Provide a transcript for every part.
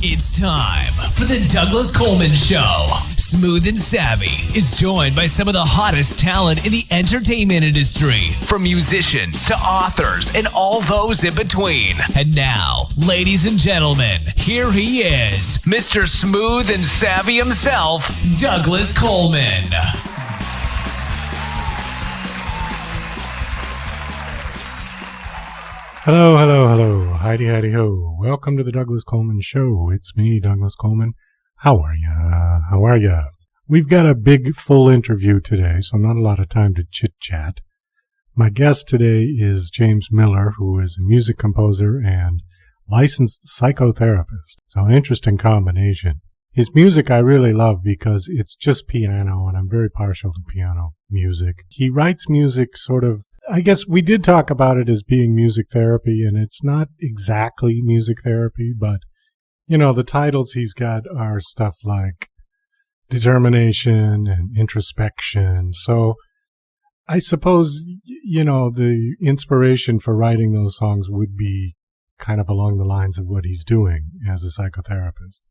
It's time for the Douglas Coleman Show. Smooth and Savvy is joined by some of the hottest talent in the entertainment industry, from musicians to authors and all those in between. And now, ladies and gentlemen, here he is, Mr. Smooth and Savvy himself, Douglas Coleman. Hello, Heidi ho. Welcome to the Douglas Coleman Show. It's me, Douglas Coleman. How are ya? We've got a big, full interview today, so not a lot of time to chit-chat. My guest today is James Miller, who is a music composer and licensed psychotherapist. So an interesting combination. His music I really love because it's just piano, and I'm very partial to piano music. He writes music sort of, I guess we did talk about it as being music therapy, and it's not exactly music therapy, but, you know, the titles he's got are stuff like determination and introspection. So I suppose, you know, the inspiration for writing those songs would be kind of along the lines of what he's doing as a psychotherapist.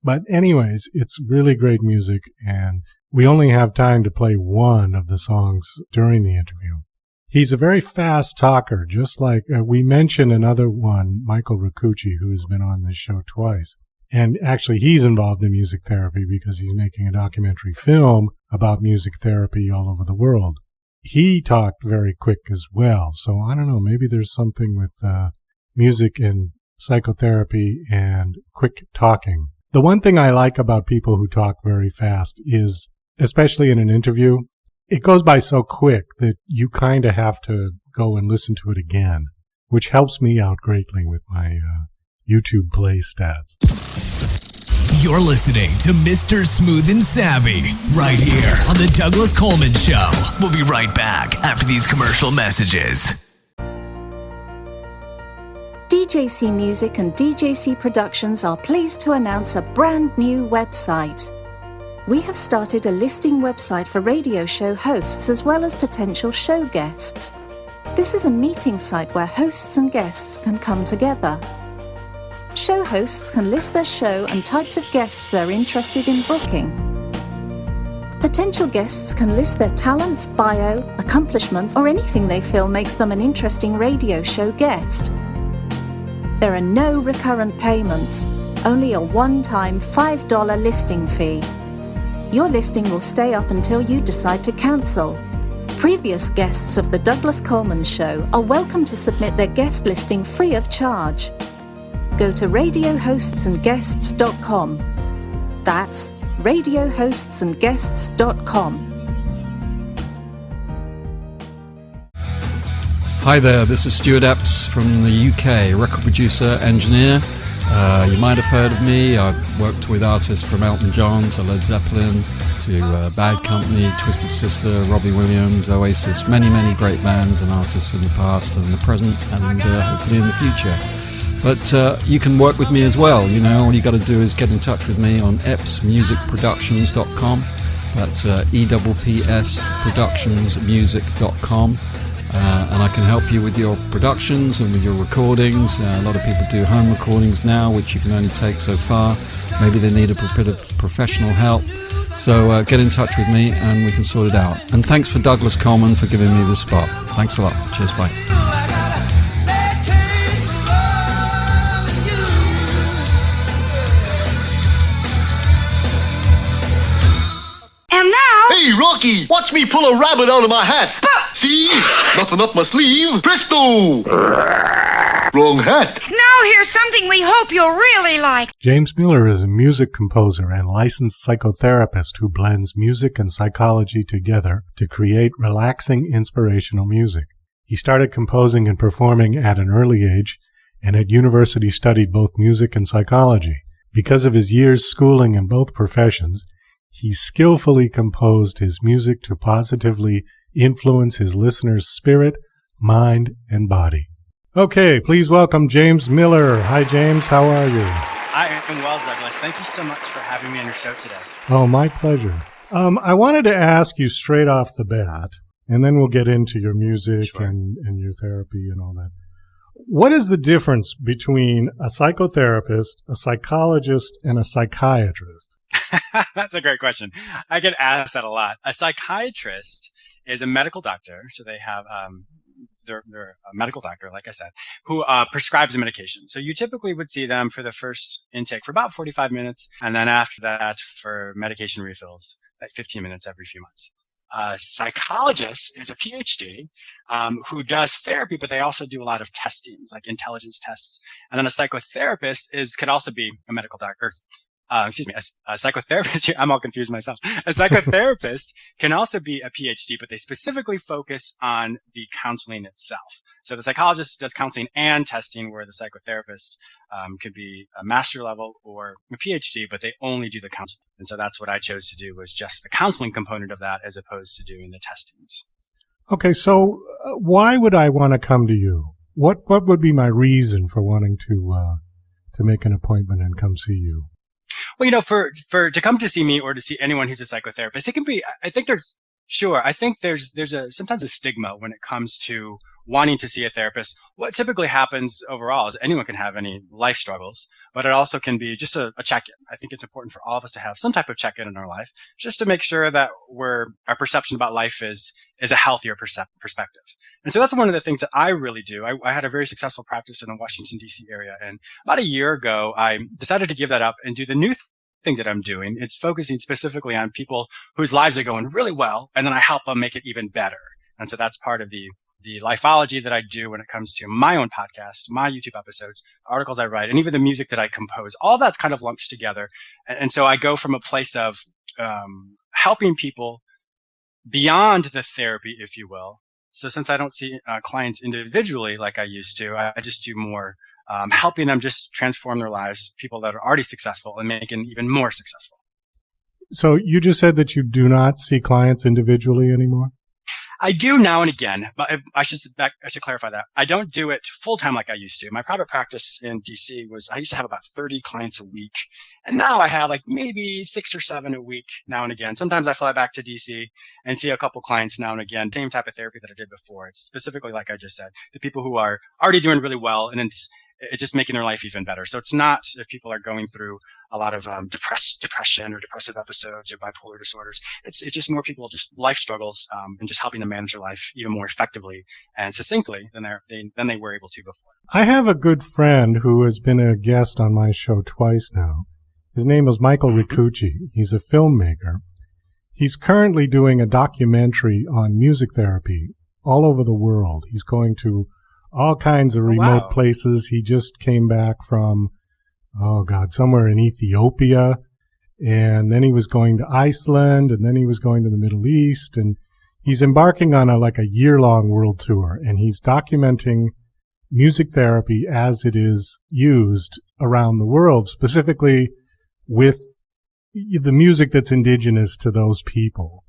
But anyways, it's really great music, and we only have time to play one of the songs during the interview. He's a very fast talker, just like we mentioned another one, Michael Rakucci, who has been on this show twice. And actually, he's involved in music therapy because he's making a documentary film about music therapy all over the world. He talked very quick as well. So I don't know, maybe there's something with music and psychotherapy and quick talking. The one thing I like about people who talk very fast is, especially in an interview, it goes by so quick that you kind of have to go and listen to it again, which helps me out greatly with my YouTube play stats. You're listening to Mr. Smooth and Savvy right here on the Douglas Coleman Show. We'll be right back after these commercial messages. DJC Music and DJC Productions are pleased to announce a brand new website. We have started a listing website for radio show hosts as well as potential show guests. This is a meeting site where hosts and guests can come together. Show hosts can list their show and types of guests they're interested in booking. Potential guests can list their talents, bio, accomplishments, or anything they feel makes them an interesting radio show guest. There are no recurrent payments, only a one-time $5 listing fee. Your listing will stay up until you decide to cancel. Previous guests of The Douglas Coleman Show are welcome to submit their guest listing free of charge. Go to radiohostsandguests.com. That's radiohostsandguests.com. Hi there, this is Stuart Epps from the UK, record producer, engineer. You might have heard of me. I've worked with artists from Elton John to Led Zeppelin to Bad Company, Twisted Sister, Robbie Williams, Oasis, many great bands and artists in the past and the present and hopefully in the future. But you can work with me as well. You know, all you got to do is get in touch with me on epsmusicproductions.com. That's EPSproductionsmusic.com. And I can help you with your productions and with your recordings. A lot of people do home recordings now, which you can only take so far. Maybe they need a bit of professional help. So get in touch with me and we can sort it out. And thanks for Douglas Coleman for giving me the spot. Thanks a lot. Cheers, bye. And now... Hey, Rocky, watch me pull a rabbit out of my hat. See? Nothing up my sleeve. Presto! Wrong hat. Now here's something we hope you'll really like. James Miller is a music composer and licensed psychotherapist who blends music and psychology together to create relaxing, inspirational music. He started composing and performing at an early age, and at university studied both music and psychology. Because of his years schooling in both professions, he skillfully composed his music to positively influence his listeners' spirit, mind, and body. Okay, please welcome James Miller. Hi, James. How are you? I am well, Douglas. Thank you so much for having me on your show today. Oh, my pleasure. I wanted to ask you straight off the bat, and then we'll get into your music and your therapy and all that. What is the difference between a psychotherapist, a psychologist, and a psychiatrist? That's a great question. I get asked that a lot. A psychiatrist is a medical doctor, so they have they're a medical doctor, like I said, who prescribes a medication. So you typically would see them for the first intake for about 45 minutes, and then after that for medication refills, like 15 minutes every few months. A psychologist is a PhD who does therapy, but they also do a lot of testings, like intelligence tests. And then a psychotherapist could also be a medical doctor. A psychotherapist. I'm all confused myself. A psychotherapist can also be a PhD, but they specifically focus on the counseling itself. So the psychologist does counseling and testing, where the psychotherapist could be a master level or a PhD, but they only do the counseling. And so that's what I chose to do, was just the counseling component of that as opposed to doing the testings. Okay, so why would I want to come to you? What would be my reason for wanting to make an appointment and come see you? Well, for to come to see me or to see anyone who's a psychotherapist, it can be, I think there's sometimes a stigma when it comes to wanting to see a therapist. What typically happens overall is anyone can have any life struggles, but it also can be just a check-in. I think it's important for all of us to have some type of check-in in our life, just to make sure that our perception about life is a healthier perspective. And so that's one of the things that I really do. I had a very successful practice in the Washington, D.C. area. And about a year ago, I decided to give that up and do the new thing that I'm doing. It's focusing specifically on people whose lives are going really well, and then I help them make it even better. And so that's part of the lifeology that I do when it comes to my own podcast, my YouTube episodes, articles I write, and even the music that I compose. All that's kind of lumped together. And so I go from a place of helping people beyond the therapy, if you will. So since I don't see clients individually like I used to, I just do more helping them just transform their lives, people that are already successful, and making even more successful. So you just said that you do not see clients individually anymore? I do now and again, but I should clarify that. I don't do it full time like I used to. My private practice in DC I used to have about 30 clients a week. And now I have like maybe 6 or 7 a week now and again. Sometimes I fly back to DC and see a couple clients now and again. Same type of therapy that I did before. It's specifically, like I just said, the people who are already doing really well, and it's just making their life even better. So it's not if people are going through a lot of depression or depressive episodes or bipolar disorders. It's just more people, just life struggles, and just helping them manage their life even more effectively and succinctly than they were able to before. I have a good friend who has been a guest on my show twice now. His name is Michael Ricucci. He's a filmmaker. He's currently doing a documentary on music therapy all over the world. He's going to all kinds of remote places. He just came back from, somewhere in Ethiopia. And then he was going to Iceland, and then he was going to the Middle East. And he's embarking on a year-long world tour. And he's documenting music therapy as it is used around the world, specifically with the music that's indigenous to those people.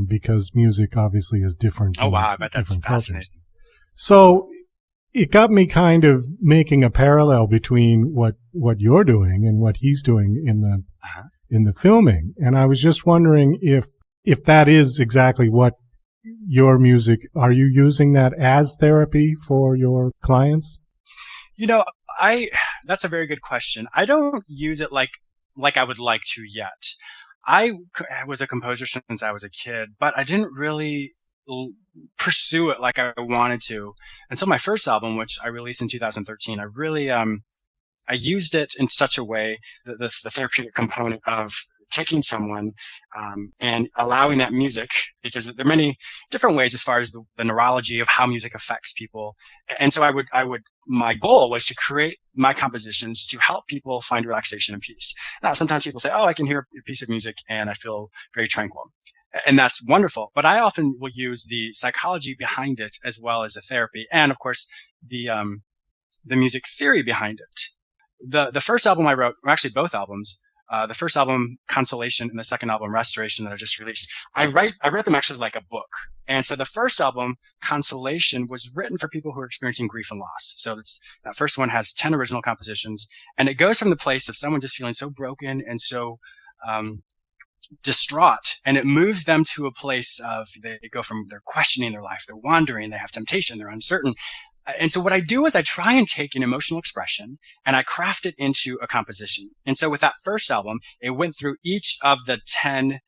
Because music obviously is different. Oh, wow. I bet that's fascinating. So it got me kind of making a parallel between what you're doing and what he's doing in the filming. And I was just wondering if that is exactly what your music, are you using that as therapy for your clients? That's a very good question. I don't use it like I would like to yet. I was a composer since I was a kid, but I didn't really pursue it like I wanted to. And so my first album, which I released in 2013, I really I used it in such a way that the therapeutic component of taking someone and allowing that music, because there are many different ways as far as the neurology of how music affects people. And so my goal was to create my compositions to help people find relaxation and peace. Now, sometimes people say, I can hear a piece of music and I feel very tranquil. And that's wonderful. But I often will use the psychology behind it as well as the therapy. And of course, the music theory behind it. The first album I wrote, or actually both albums, the first album, Consolation, and the second album, Restoration, that I just released, I read them actually like a book. And so the first album, Consolation, was written for people who are experiencing grief and loss. So that first one has 10 original compositions. And it goes from the place of someone just feeling so broken and so distraught, and it moves them to a place of, they go from, they're questioning their life, they're wandering, they have temptation, they're uncertain, And so what I do is I try and take an emotional expression and I craft it into a composition. And so with that first album, it went through each of the 10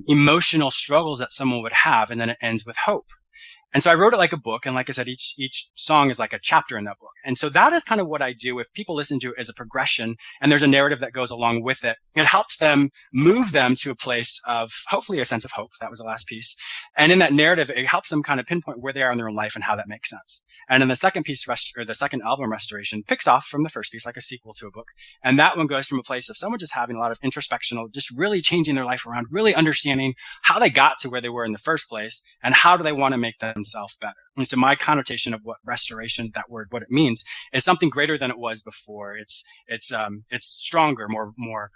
emotional struggles that someone would have, and then it ends with hope. And so I wrote it like a book. And like I said, each song is like a chapter in that book. And so that is kind of what I do. If people listen to it as a progression and there's a narrative that goes along with it, it helps them move them to a place of hopefully a sense of hope. That was the last piece. And in that narrative, it helps them kind of pinpoint where they are in their own life and how that makes sense. And then the second piece, or the second album, Restoration, picks off from the first piece, like a sequel to a book. And that one goes from a place of someone just having a lot of introspection, just really changing their life around, really understanding how they got to where they were in the first place and how do they want to make themselves better. And so my connotation of what restoration, that word, what it means, is something greater than it was before. It's stronger, more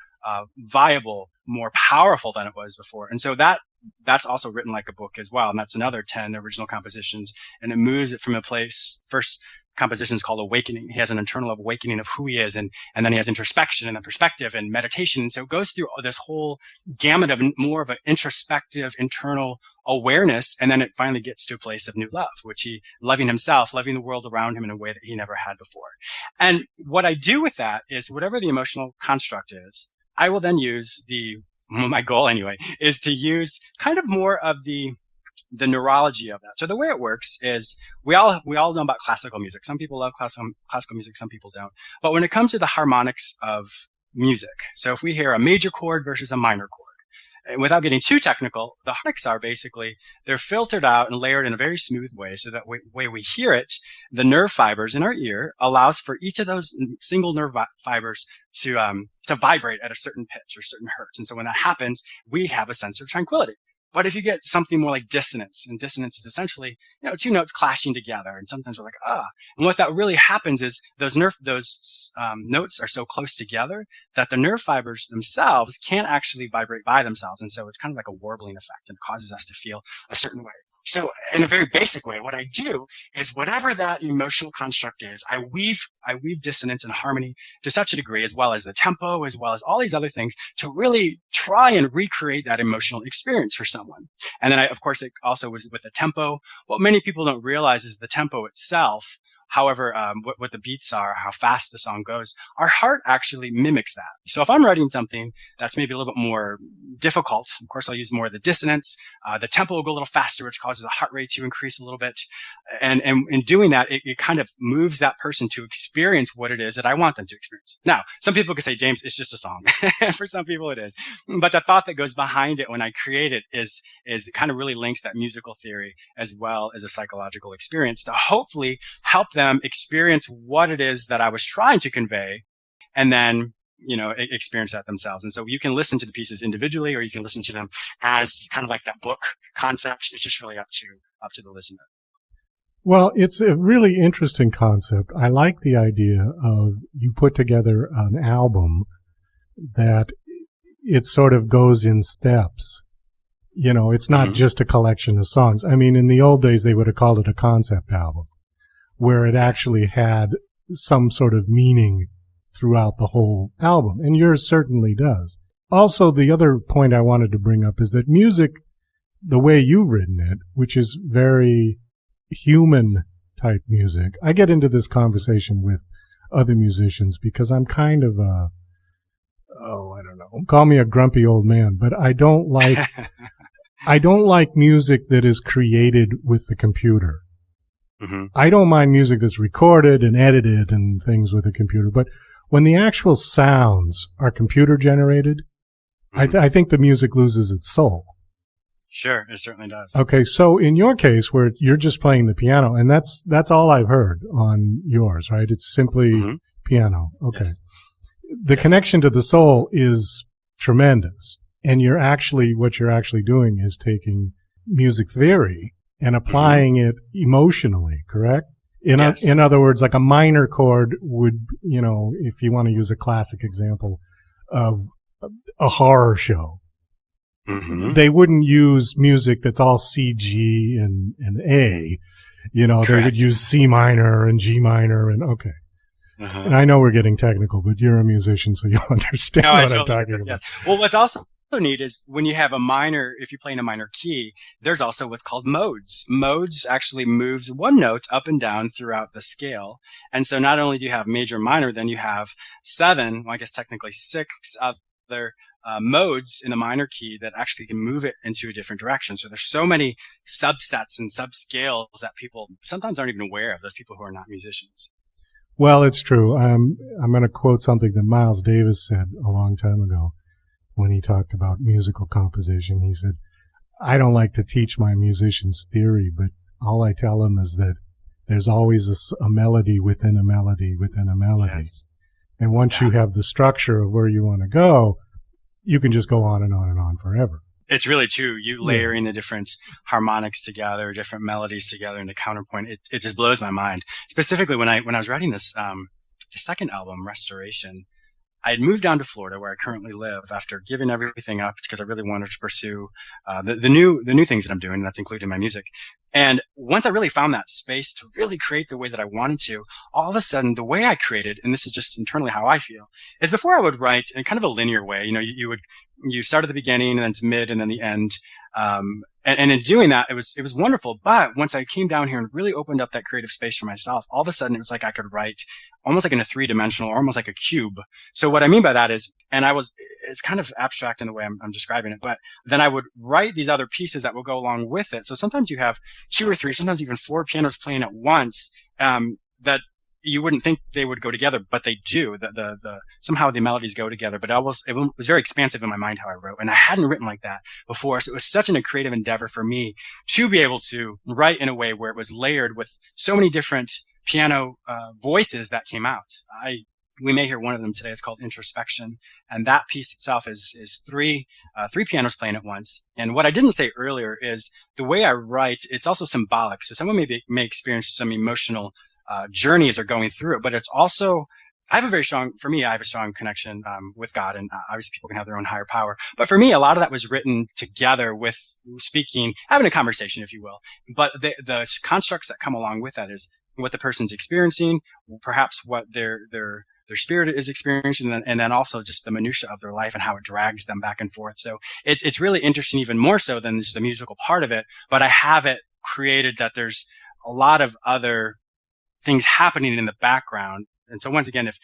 viable, more powerful than it was before. And so that's also written like a book as well. And that's another 10 original compositions. And it moves it from a place, first composition is called Awakening. He has an internal awakening of who he is. And then he has introspection and then perspective and meditation. And so it goes through this whole gamut of more of an introspective, internal awareness. And then it finally gets to a place of new love, which he loving himself, loving the world around him in a way that he never had before. And what I do with that is whatever the emotional construct is, I will then use my goal anyway, is to use kind of more of the neurology of that. So the way it works is we all know about classical music. Some people love classical music, some people don't. But when it comes to the harmonics of music, so if we hear a major chord versus a minor chord, without getting too technical, the harmonics are basically, they're filtered out and layered in a very smooth way. So that way we hear it, the nerve fibers in our ear allows for each of those single nerve fibers to vibrate at a certain pitch or certain hertz. And so when that happens, we have a sense of tranquility. But if you get something more like dissonance, and dissonance is essentially, two notes clashing together, and sometimes we're like, And what that really happens is those notes are so close together that the nerve fibers themselves can't actually vibrate by themselves. And so it's kind of like a warbling effect, and it causes us to feel a certain way. So in a very basic way, what I do is whatever that emotional construct is, I weave dissonance and harmony to such a degree, as well as the tempo, as well as all these other things, to really try and recreate that emotional experience for someone. And then of course, it also was with the tempo. What many people don't realize is the tempo itself. However, what the beats are, how fast the song goes, our heart actually mimics that. So if I'm writing something that's maybe a little bit more difficult, of course, I'll use more of the dissonance. The tempo will go a little faster, which causes the heart rate to increase a little bit. And in doing that, it kind of moves that person to experience what it is that I want them to experience. Now, some people could say, James, it's just a song. For some people it is. But the thought that goes behind it when I create it is kind of really links that musical theory as well as a psychological experience to hopefully help them experience what it is that I was trying to convey, and then experience that themselves. And so you can listen to the pieces individually, or you can listen to them as kind of like that book concept. It's just really up to the listener. Well, it's a really interesting concept. I like the idea of you put together an album that it sort of goes in steps. It's not just a collection of songs. I mean, in the old days, they would have called it a concept album, where it actually had some sort of meaning throughout the whole album. And yours certainly does. Also, the other point I wanted to bring up is that music, the way you've written it, which is very human type music, I get into this conversation with other musicians because I'm kind of I don't know, call me a grumpy old man, but I don't like music that is created with the computer. Mm-hmm. I don't mind music that's recorded and edited and things with a computer, but when the actual sounds are computer generated, I think the music loses its soul. Sure, it certainly does. Okay, so in your case, where you're just playing the piano, and that's all I've heard on yours, right? It's simply piano. Okay. Yes. The connection to the soul is tremendous, and what you're actually doing is taking music theory and applying it emotionally, correct? In other words, like a minor chord would, if you want to use a classic example of a horror show, they wouldn't use music that's all C, G, and A. They would use C minor and G minor and okay. And I know we're getting technical, but you're a musician, so you'll understand what I'm talking about. Well, what's also neat is when you have a minor, if you play in a minor key, there's also what's called modes. Modes actually moves one note up and down throughout the scale. And so not only do you have major, minor, then you have 7, well, I guess technically 6 other modes in the minor key that actually can move it into a different direction. So there's so many subsets and subscales that people sometimes aren't even aware of, those people who are not musicians. Well, it's true. I'm going to quote something that Miles Davis said a long time ago when he talked about musical composition. He said, I don't like to teach my musicians theory, but all I tell them is that there's always a melody within a melody within a melody. Yes. And once you have the structure of where you want to go, you can just go on and on and on forever. It's really true. You layering the different harmonics together, different melodies together in a counterpoint. It just blows my mind. Specifically when I was writing this, the second album, Restoration, I had moved down to Florida where I currently live after giving everything up because I really wanted to pursue the new things that I'm doing. And that's including my music. And once I really found that space to really create the way that I wanted to, all of a sudden the way I created, and this is just internally how I feel, is before I would write in kind of a linear way. You start at the beginning and then to mid and then the end. And in doing that, it was wonderful. But once I came down here and really opened up that creative space for myself, all of a sudden it was like I could write almost like in a 3-dimensional, or almost like a cube. So what I mean by that is, it's kind of abstract in the way I'm describing it, but then I would write these other pieces that will go along with it. So sometimes you have 2 or 3, sometimes even 4 pianos playing at once, that you wouldn't think they would go together, but they do. Somehow the melodies go together, but it was very expansive in my mind how I wrote. And I hadn't written like that before. So it was such a creative endeavor for me to be able to write in a way where it was layered with so many different piano voices that came out. We may hear one of them today. It's called Introspection. And that piece itself is 3 pianos playing at once. And what I didn't say earlier is the way I write, it's also symbolic. So someone may experience some emotional journey as they're going through it, but it's also, I have a strong connection with God, and obviously people can have their own higher power. But for me, a lot of that was written together with speaking, having a conversation, if you will. But the constructs that come along with that is what the person's experiencing, perhaps what their spirit is experiencing, and then also just the minutia of their life and how it drags them back and forth. So it's really interesting, even more so than just the musical part of it. But I have it created that there's a lot of other things happening in the background. And so once again, if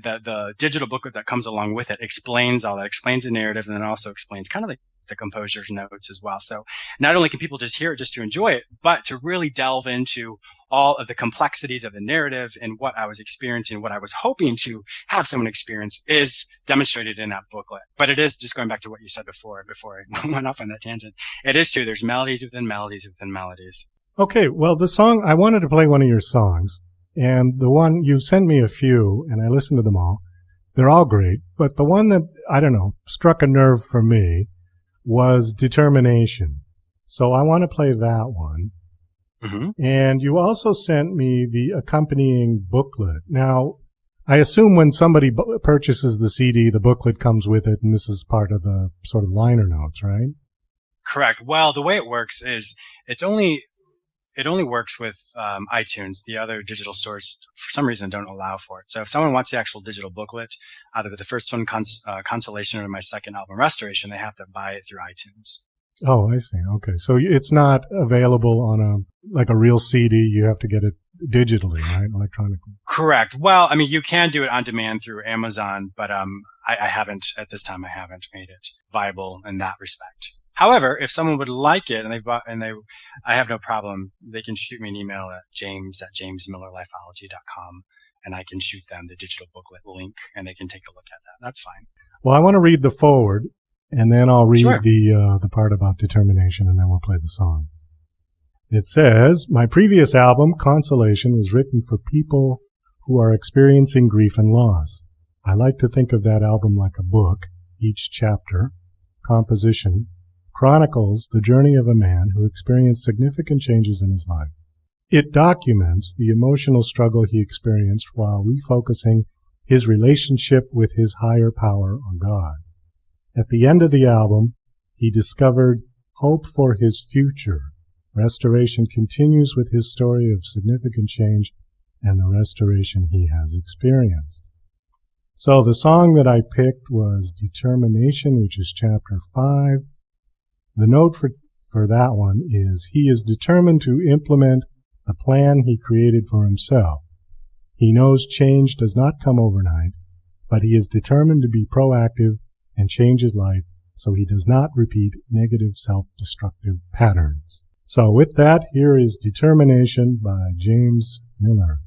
the digital booklet that comes along with it explains all that, explains the narrative, and then also explains kind of the composer's notes as well. So not only can people just hear it just to enjoy it, but to really delve into all of the complexities of the narrative and what I was experiencing, what I was hoping to have someone experience is demonstrated in that booklet. But it is, just going back to what you said before I went off on that tangent, it is true. There's melodies within melodies within melodies. Okay, well, the song, I wanted to play one of your songs, and the one, you sent me a few, and I listened to them all. They're all great, but the one that, I don't know, struck a nerve for me was Determination. So I want to play that one. Mm-hmm. And you also sent me the accompanying booklet. Now, I assume when somebody purchases the CD, the booklet comes with it, and this is part of the sort of liner notes, right? Correct. Well, the way it works is it only works with iTunes. The other digital stores, for some reason, don't allow for it. So if someone wants the actual digital booklet, either with the first one, Consolation, or my second album, Restoration, they have to buy it through iTunes. Oh, I see. Okay. So it's not available on like a real CD. You have to get it digitally, right? Electronically. Correct. Well, I mean, you can do it on demand through Amazon, but I haven't, at this time, I haven't made it viable in that respect. However, if someone would like it I have no problem. They can shoot me an email at james@jamesmillerlifeology.com, and I can shoot them the digital booklet link, and they can take a look at that. That's fine. Well, I want to read the foreword, and then I'll read Sure. the part about determination, and then we'll play the song. It says, my previous album, Consolation, was written for people who are experiencing grief and loss. I like to think of that album like a book. Each chapter, composition, chronicles the journey of a man who experienced significant changes in his life. It documents the emotional struggle he experienced while refocusing his relationship with his higher power or God. At the end of the album, he discovered hope for his future. Restoration continues with his story of significant change and the restoration he has experienced. So the song that I picked was Determination, which is chapter 5. The note for that one is, he is determined to implement the plan he created for himself. He knows change does not come overnight, but he is determined to be proactive and change his life so he does not repeat negative self-destructive patterns. So with that, here is Determination by James Miller.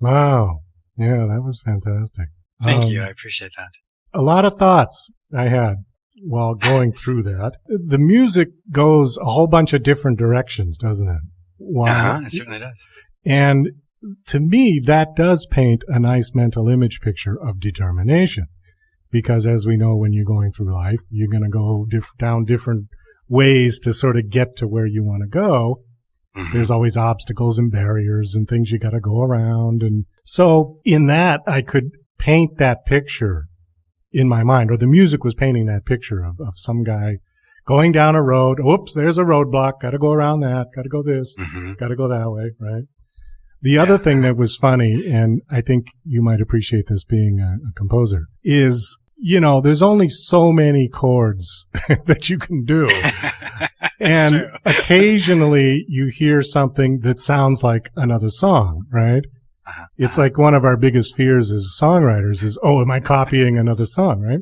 Wow. Yeah, that was fantastic. Thank you. I appreciate that. A lot of thoughts I had while going through that. The music goes a whole bunch of different directions, doesn't it? It certainly does. And to me, that does paint a nice mental image picture of determination. Because as we know, when you're going through life, you're going to go down different ways to sort of get to where you want to go. Mm-hmm. There's always obstacles and barriers and things you got to go around. And so in that, I could paint that picture in my mind, or the music was painting that picture of some guy going down a road. Oops, there's a roadblock. Got to go around that. Got to go this. Got to go that way, right? The other thing that was funny, and I think you might appreciate this being a composer, is, there's only so many chords that you can do. And true. Occasionally you hear something that sounds like another song, right? It's like one of our biggest fears as songwriters is, am I copying another song, right?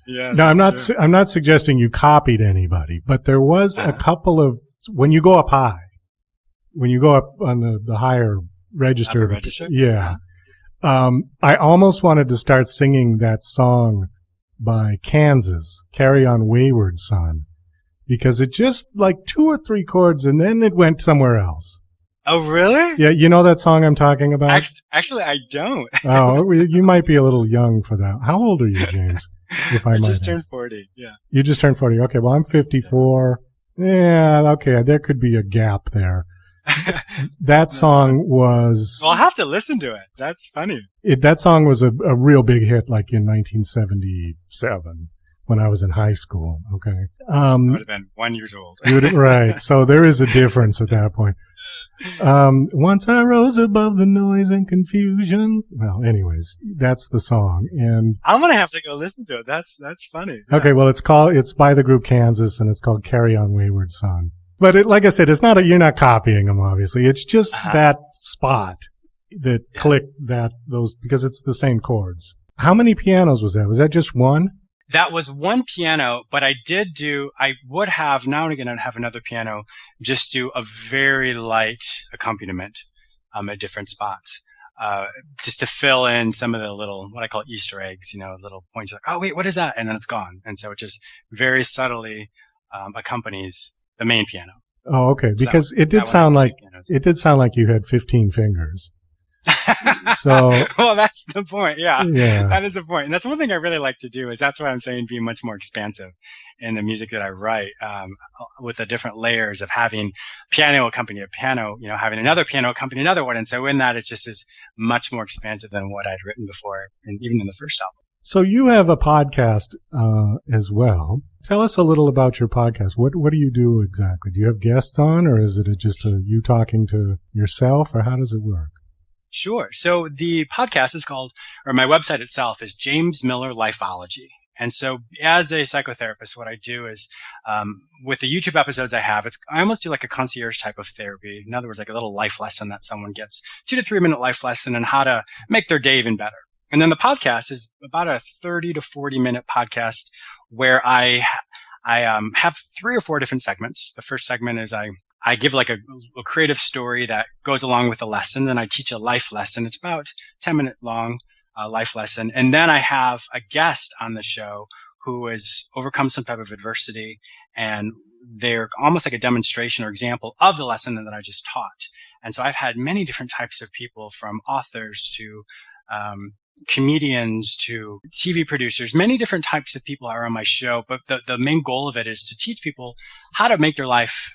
Yeah. Now, I'm not suggesting you copied anybody, but there was a couple of, when you go up high, when you go up on the higher register, yeah, I almost wanted to start singing that song by Kansas, Carry On Wayward Son, because it just like 2 or 3 chords and then it went somewhere else. Oh, really? Yeah, you know that song I'm talking about? Actually, I don't. Oh, you might be a little young for that. How old are you, James? If I just turned 40, yeah. You just turned 40. Okay, well, I'm 54. Yeah, okay, there could be a gap there. That song was... Well, I'll have to listen to it. That's funny. That song was a real big hit, like in 1977 when I was in high school, okay? I would have been 1 year old. Right, so there is a difference at that point. Once I rose above the noise and confusion. Well, anyways, that's the song, and I'm gonna have to go listen to it. That's funny. Yeah. Okay, well, it's by the group Kansas, and it's called "Carry On Wayward Son." But like I said, it's not you're not copying them, obviously. It's just that spot that clicked those because it's the same chords. How many pianos was that? Was that just one? That was one piano, but I would have, now and again, I'd have another piano, just do a very light accompaniment at different spots, just to fill in some of the little, what I call Easter eggs, little points like, oh, wait, what is that? And then it's gone. And so it just very subtly accompanies the main piano. Oh, okay. So because it did sound like you had 15 fingers. So well, that's the point. Yeah, that is the point. And that's one thing I really like to do is that's why I'm saying be much more expansive in the music that I write, with the different layers of having piano accompany a piano, having another piano accompany another one. And so in that, it just is much more expansive than what I'd written before, and even in the first album. So you have a podcast as well. Tell us a little about your podcast. What do you do exactly? Do you have guests on, or is it just you talking to yourself, or how does it work? Sure. So the podcast is called, or my website itself is James Miller Lifeology. And so as a psychotherapist, what I do is, with the YouTube episodes I have, I almost do like a concierge type of therapy. In other words, like a little life lesson that someone gets, 2 to 3 minute life lesson on how to make their day even better. And then the podcast is about a 30 to 40 minute podcast where I have 3 or 4 different segments. The first segment is I give like a creative story that goes along with a lesson. Then I teach a life lesson. It's about 10-minute long life lesson. And then I have a guest on the show who has overcome some type of adversity, and they're almost like a demonstration or example of the lesson that I just taught. And so I've had many different types of people, from authors to comedians to TV producers. Many different types of people are on my show. But the main goal of it is to teach people how to make their life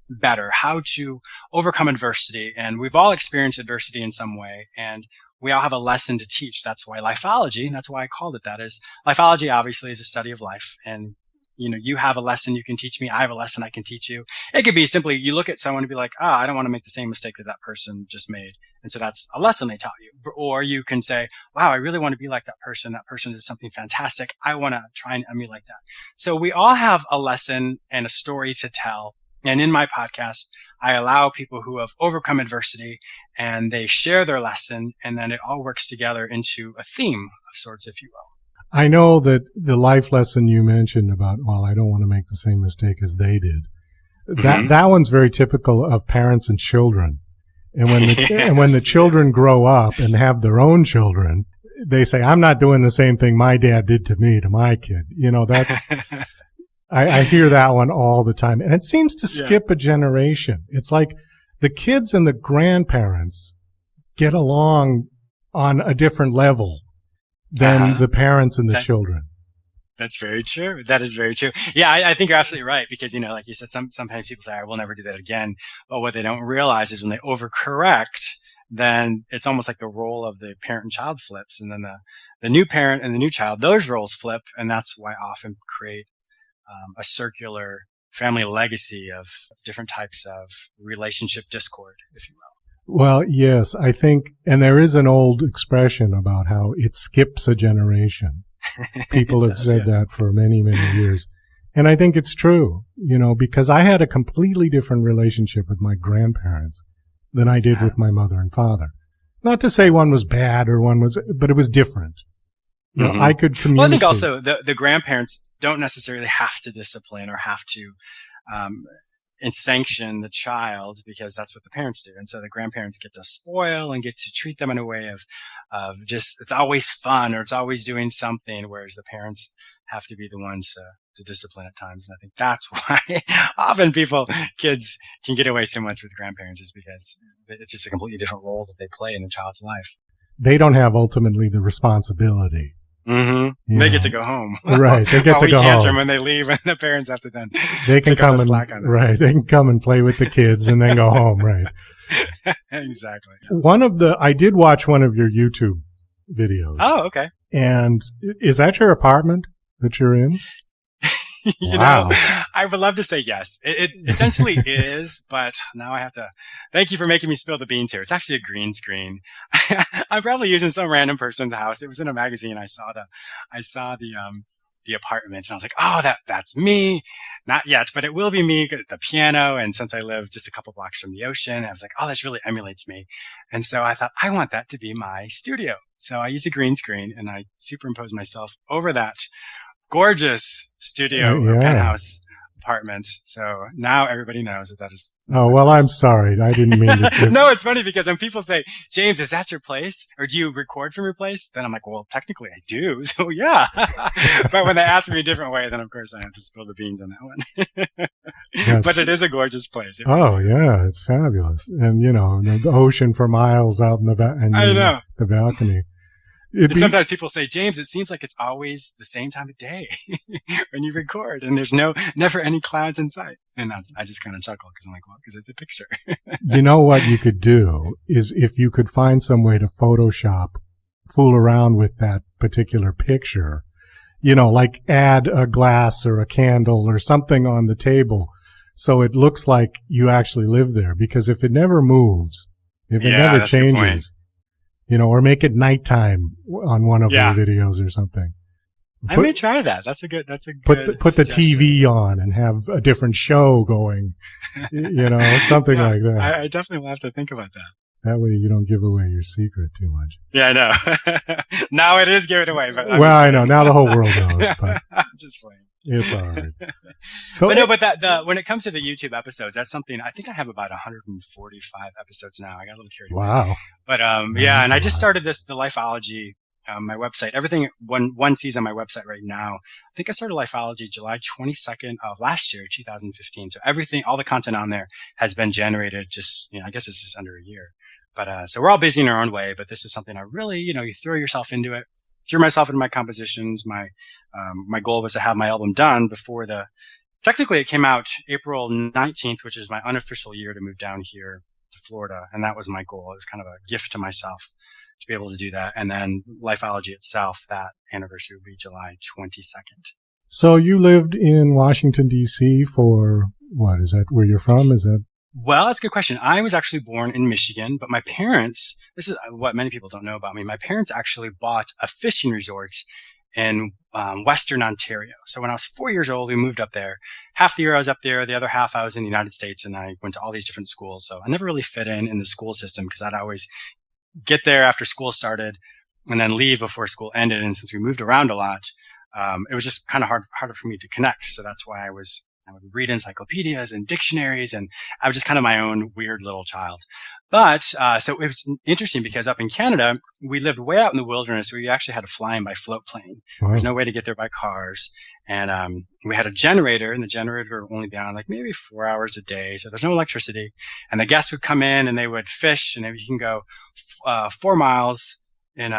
better, how to overcome adversity. And we've all experienced adversity in some way, and we all have a lesson to teach. That's why lifeology, and that's why I called it that, is lifeology obviously is a study of life. And you have a lesson you can teach me. I have a lesson I can teach you. It could be simply you look at someone and be like, I don't want to make the same mistake that person just made. And so that's a lesson they taught you. Or you can say, wow, I really want to be like that person. That person did something fantastic. I want to try and emulate that. So we all have a lesson and a story to tell. And in my podcast, I allow people who have overcome adversity and they share their lesson, and then it all works together into a theme of sorts, if you will. I know that the life lesson you mentioned about, I don't want to make the same mistake as they did. That one's very typical of parents and children. And when the children grow up and have their own children, they say, I'm not doing the same thing my dad did to me, to my kid. That's, I hear that one all the time. And it seems to skip a generation. It's like the kids and the grandparents get along on a different level than the parents and the children. That's very true. That is very true. Yeah, I think you're absolutely right because, like you said, sometimes people say, I will never do that again. But what they don't realize is when they overcorrect, then it's almost like the role of the parent and child flips. And then the new parent and the new child, those roles flip. And that's why I often create a circular family legacy of different types of relationship discord, if you will. Well, yes, I think, and there is an old expression about how it skips a generation. People have said that for many, many years. And I think it's true, because I had a completely different relationship with my grandparents than I did with my mother and father. Not to say one was bad but it was different. I could communicate. Well, I think also the grandparents don't necessarily have to discipline or have to and sanction the child because that's what the parents do. And so the grandparents get to spoil and get to treat them in a way of just, it's always fun or it's always doing something, whereas the parents have to be the ones to discipline at times. And I think that's why often kids can get away so much with grandparents is because it's just a completely different role that they play in the child's life. They don't have ultimately the responsibility. Mm-hmm. They get to go home. Right. They get to go tantrum home. When they leave and the parents have to then they can come and they can come and play with the kids and then go home. Right. Exactly. I did watch one of your YouTube videos. Oh, okay. And is that your apartment that you're in? Wow. I would love to say yes. It essentially is, but now I have to thank you for making me spill the beans here. It's actually a green screen. I'm probably using some random person's house. It was in a magazine. I saw the apartment and I was like, oh, that's me. Not yet, but it will be me. Good at the piano. And since I live just a couple blocks from the ocean, I was like, oh, this really emulates me. And so I thought I want that to be my studio. So I used a green screen and I superimposed myself over that gorgeous studio or penthouse apartment. So now everybody knows that is. Oh, well, I'm sorry. I didn't mean to. No, it's funny because when people say, James, is that your place? Or do you record from your place? Then I'm like, well, technically I do. So yeah. But when they ask me a different way, then of course I have to spill the beans on that one. But it is a gorgeous place. Yeah, it's fabulous. And the ocean for miles out in the back. I know. The balcony. Sometimes people say, James, it seems like it's always the same time of day when you record and there's never any clouds in sight. And I just kind of chuckle because I'm like, well, because it's a picture. You know what you could do is if you could find some way to Photoshop, fool around with that particular picture, like add a glass or a candle or something on the table so it looks like you actually live there. Because if it never moves, if it never changes, or make it nighttime on one of your videos or something. I may try that. That's a good put the TV on and have a different show going, something like that. I definitely will have to think about that. That way you don't give away your secret too much. Yeah, I know. Now it is given away. But I know. Now the whole world knows. But I'm just playing. It's all right. When it comes to the YouTube episodes, that's something I think I have about 145 episodes now. I got a little carried away. Wow. But and I just started the Lifeology, my website. Everything one sees on my website right now. I think I started Lifeology July 22nd of last year, 2015. So all the content on there has been generated just, I guess it's just under a year. But so we're all busy in our own way. But this is something I really, you throw yourself into it. Threw myself into my compositions. My goal was to have my album done before technically it came out April 19th, which is my unofficial year to move down here to Florida. And that was my goal. It was kind of a gift to myself to be able to do that. And then Lifeology itself, that anniversary would be July 22nd. So you lived in Washington, D.C. for what? Is that where you're from? Well, that's a good question. I was actually born in Michigan, but my parents, this is what many people don't know about me. My parents actually bought a fishing resort in Western Ontario. So when I was 4 years old, we moved up there. Half the year I was up there. The other half I was in the United States and I went to all these different schools. So I never really fit in the school system because I'd always get there after school started and then leave before school ended. And since we moved around a lot, it was just kind of harder for me to connect. So that's why I I would read encyclopedias and dictionaries, and I was just kind of my own weird little child. But so it was interesting because up in Canada, we lived way out in the wilderness. We actually had to fly in by float plane. Wow. There's no way to get there by cars. And we had a generator, and the generator would only be on like maybe 4 hours a day. So there's no electricity. And the guests would come in and they would fish, and you can go 4 miles in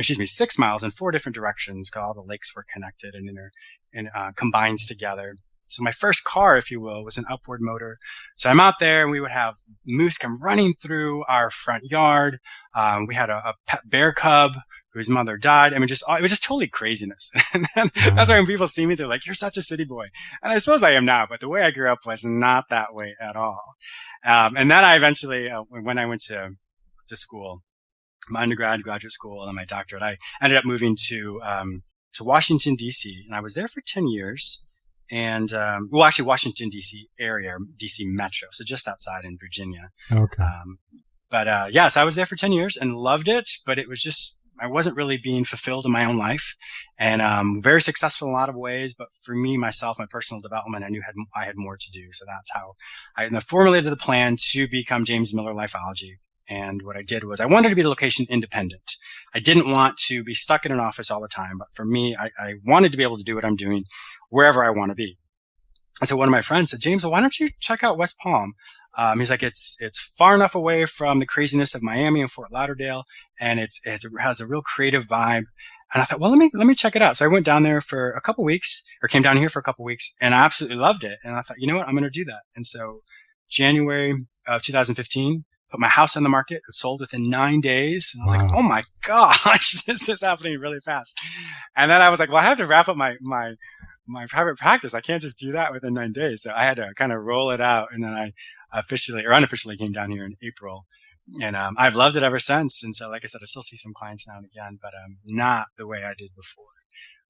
6 miles in 4 different directions, because all the lakes were connected and combines together. So my first car, if you will, was an upward motor. So I'm out there, and we would have moose come running through our front yard. We had a pet bear cub whose mother died. I mean, it was just totally craziness. And that's why when people see me, they're like, "You're such a city boy." And I suppose I am now, but the way I grew up was not that way at all. And then I eventually, when I went to school, my undergrad, graduate school, and my doctorate, I ended up moving to Washington, D.C., and I was there for 10 years. And, actually Washington, D.C. area, D.C. Metro, so just outside in Virginia. Okay. So I was there for 10 years and loved it, but it was just, I wasn't really being fulfilled in my own life, and very successful in a lot of ways. But for me, myself, my personal development, I knew I had more to do. So that's how I formulated the plan to become James Miller Lifeology. And what I did was I wanted to be location independent. I didn't want to be stuck in an office all the time. But for me, I wanted to be able to do what I'm doing wherever I want to be. And so one of my friends said, "James, well, why don't you check out West Palm?" He's like, it's far enough away from the craziness of Miami and Fort Lauderdale, and it has a real creative vibe. And I thought, well, let me check it out. So I went down there for a couple weeks, or came down here for a couple weeks, and I absolutely loved it. And I thought, you know what, I'm going to do that. And so January of 2015, put my house on the market. It sold within 9 days. And I was like, oh my gosh, this is happening really fast. And then I was like, well, I have to wrap up my private practice. I can't just do that within 9 days. So I had to kind of roll it out. And then I officially or unofficially came down here in April. And I've loved it ever since. And so, like I said, I still see some clients now and again, but not the way I did before.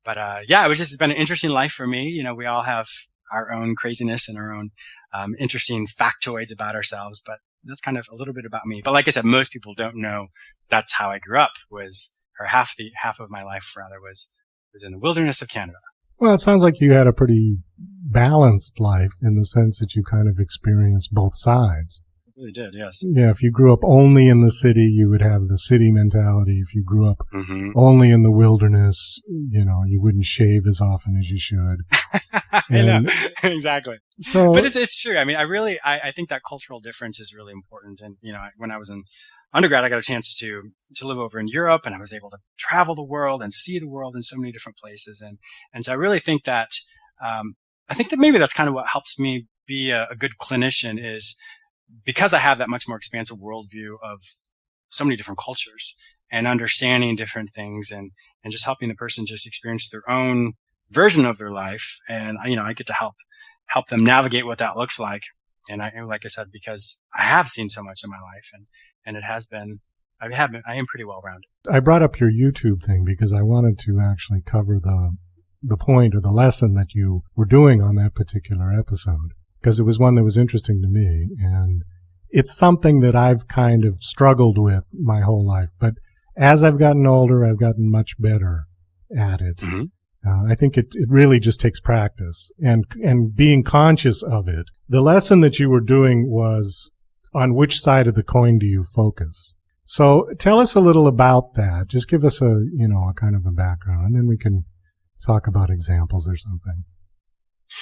But it's been an interesting life for me. You know, we all have our own craziness and our own interesting factoids about ourselves. But that's kind of a little bit about me. But like I said, most people don't know that's how I grew up. Half of my life rather was in the wilderness of Canada. Well, it sounds like you had a pretty balanced life in the sense that you kind of experienced both sides. It really did, yes. Yeah, if you grew up only in the city, you would have the city mentality. If you grew up only in the wilderness, you wouldn't shave as often as you should. I know, exactly. So, but it's true. I mean, I think that cultural difference is really important. And, when I was in undergrad, I got a chance to live over in Europe, and I was able to travel the world and see the world in so many different places. And so I really think that, maybe that's kind of what helps me be a good clinician, is because I have that much more expansive worldview of so many different cultures and understanding different things, and just helping the person just experience their own version of their life. And, I get to help them navigate what that looks like. And like I said, because I have seen so much in my life, and it has been, I am pretty well rounded. I brought up your YouTube thing because I wanted to actually cover the point or the lesson that you were doing on that particular episode, because it was one that was interesting to me. And it's something that I've kind of struggled with my whole life. But as I've gotten older, I've gotten much better at it. Mm-hmm. I think it really just takes practice and being conscious of it. The lesson that you were doing was, on which side of the coin do you focus? So tell us a little about that. Just give us a kind of a background, and then we can talk about examples or something.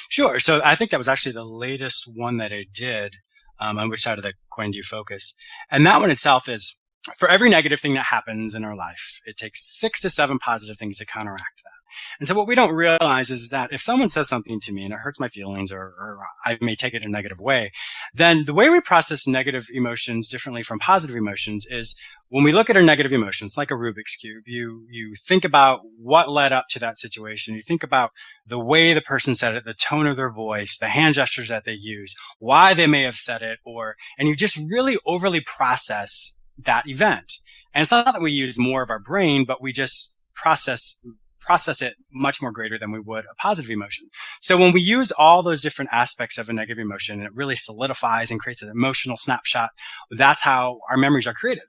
Sure. So I think that was actually the latest one that I did, on which side of the coin do you focus? And that one itself is, for every negative thing that happens in our life, it takes 6 to 7 positive things to counteract that. And so what we don't realize is that if someone says something to me and it hurts my feelings, or I may take it in a negative way, then the way we process negative emotions differently from positive emotions is, when we look at our negative emotions, like a Rubik's Cube, you think about what led up to that situation. You think about the way the person said it, the tone of their voice, the hand gestures that they use, why they may have said it, and you just really overly process that event. And it's not that we use more of our brain, but we just process it much more greater than we would a positive emotion. So when we use all those different aspects of a negative emotion, it really solidifies and creates an emotional snapshot. That's how our memories are created.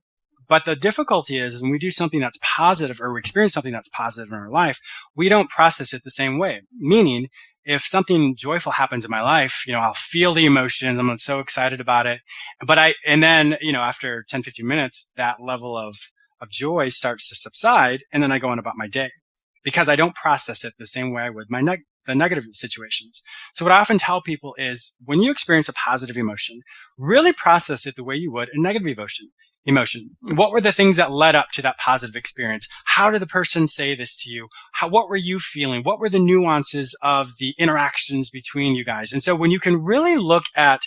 But the difficulty is when we do something that's positive, or we experience something that's positive in our life, we don't process it the same way. Meaning, if something joyful happens in my life, I'll feel the emotions. I'm so excited about it. And then, after 10, 15 minutes, that level of joy starts to subside. And then I go on about my day because I don't process it the same way I would the negative situations. So what I often tell people is when you experience a positive emotion, really process it the way you would a negative emotion. What were the things that led up to that positive experience? How did the person say this to you? What were you feeling? What were the nuances of the interactions between you guys? And so when you can really look at